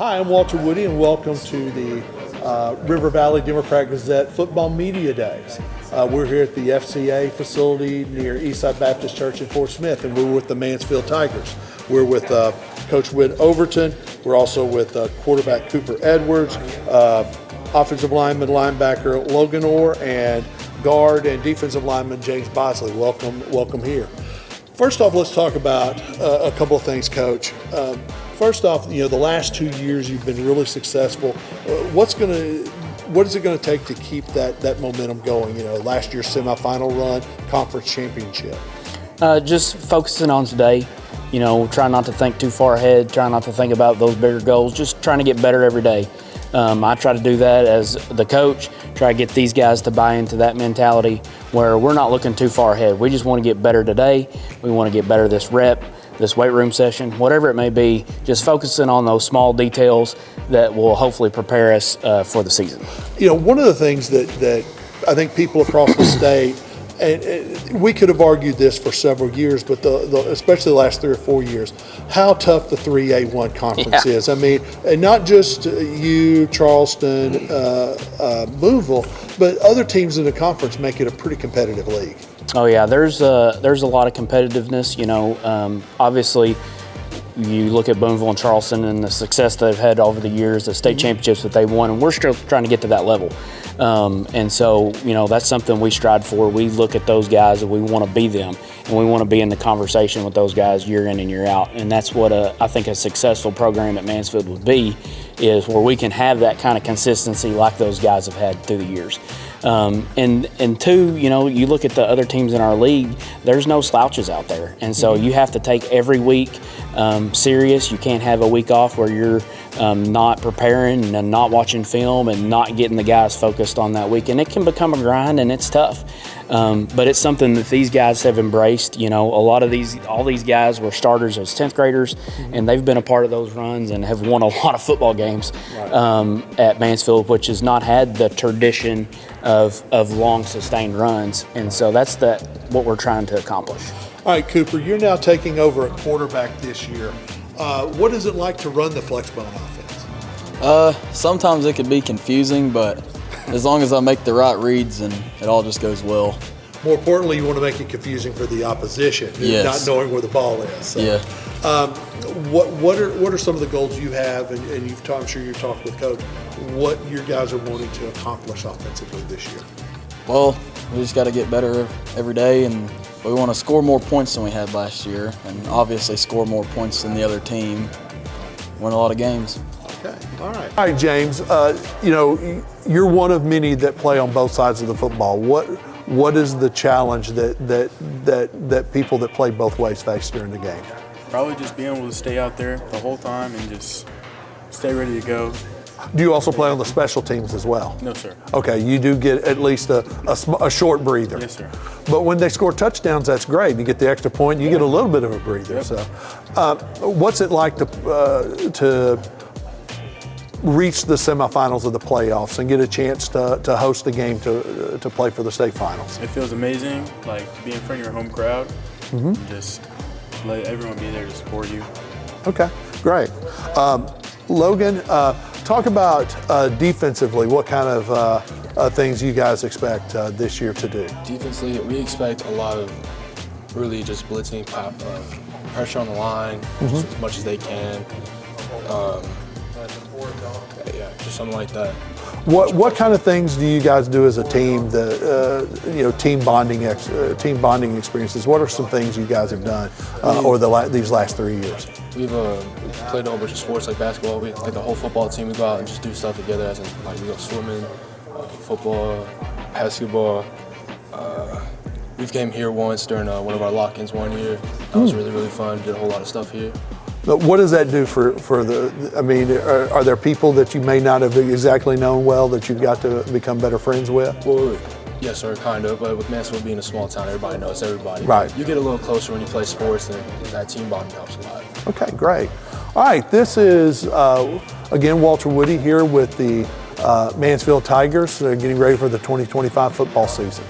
Hi, I'm Walter Woodie, and welcome to the River Valley Democrat-Gazette Football Media Days. We're here at the FCA facility near Eastside Baptist Church in Fort Smith, and we're with the Mansfield Tigers. We're with Coach Overton. We're also with quarterback Cooper Edwards, offensive lineman, linebacker Logan, and guard and defensive lineman James Bausley. Welcome here. First off, let's talk about a couple of things, Coach. First off, the last 2 years you've been really successful. What is it going to take to keep that momentum going? Last year's semifinal run, conference championship. Just focusing on today. Trying not to think too far ahead. Trying not to think about those bigger goals. Just trying to get better every day. I try to do that as the coach. Try to get these guys to buy into that mentality where we're not looking too far ahead. We just want to get better today. We want to get better this rep, this weight room session, whatever it may be, just focusing on those small details that will hopefully prepare us for the season. One of the things that I think people across the state, and we could have argued this for several years, but especially the last 3 or 4 years, how tough the 3A1 conference is. I mean, and not just you, Charleston, Boonville, but other teams in the conference make it a pretty competitive league. Oh yeah, there's a lot of competitiveness. Obviously, you look at Boonville and Charleston and the success they've had over the years, the state championships that they've won, and we're still trying to get to that level. And so, that's something we strive for. We look at those guys and we want to be them, and we want to be in the conversation with those guys year in and year out. And that's what I think a successful program at Mansfield would be, is where we can have that kind of consistency like those guys have had through the years. And two, you look at the other teams in our league, there's no slouches out there. And so you have to take every week serious. You can't have a week off where you're not preparing and not watching film and not getting the guys focused on that week. And it can become a grind, and it's tough. But it's something that these guys have embraced. All these guys were starters as 10th graders, and they've been a part of those runs and have won a lot of football games at Mansfield, which has not had the tradition of long sustained runs. And so that's what we're trying to accomplish. All right, Cooper, you're now taking over a quarterback this year. What is it like to run the Flexbone offense? Sometimes it can be confusing, but as long as I make the right reads and it all just goes well. More importantly, you want to make it confusing for the opposition, not knowing where the ball is. So, yeah. What are some of the goals you have, and I'm sure you've talked with Coach, what your guys are wanting to accomplish offensively this year? Well, we just got to get better every day, and we want to score more points than we had last year, and obviously score more points than the other team, win a lot of games. Okay, all right. All right, James, you're one of many that play on both sides of the football. What is the challenge that people that play both ways face during the game? Probably just being able to stay out there the whole time and just stay ready to go. Do you also play on the special teams as well? No, sir. Okay, you do get at least a short breather. Yes, sir. But when they score touchdowns, that's great. You get the extra point, you get a little bit of a breather. Yep. So, what's it like to reach the semifinals of the playoffs and get a chance to host a game to play for the state finals? It feels amazing, to be in front of your home crowd and just let everyone be there to support you. Okay, great. Logan, talk about defensively, what kind of things you guys expect this year to do? Defensively, we expect a lot of really just blitzing, pressure on the line, just as much as they can. Just something like that. What kind of things do you guys do as a team? Team bonding experiences. What are some things you guys have done over these last 3 years? We've played a whole bunch of sports like basketball. We the whole football team. We go out and just do stuff together. As in, we go swimming, football, basketball. We came here once during one of our lock-ins one year. That was really, really fun. Did a whole lot of stuff here. But what does that do for the? I mean, are there people that you may not have exactly known well that you've got to become better friends with? Well, yes, sir, kind of. But with Mansfield being a small town, everybody knows everybody. Right. You get a little closer when you play sports, and that team bonding helps a lot. Okay, great. All right, this is again Walter Woodie here with the Mansfield Tigers, getting ready for the 2025 football season.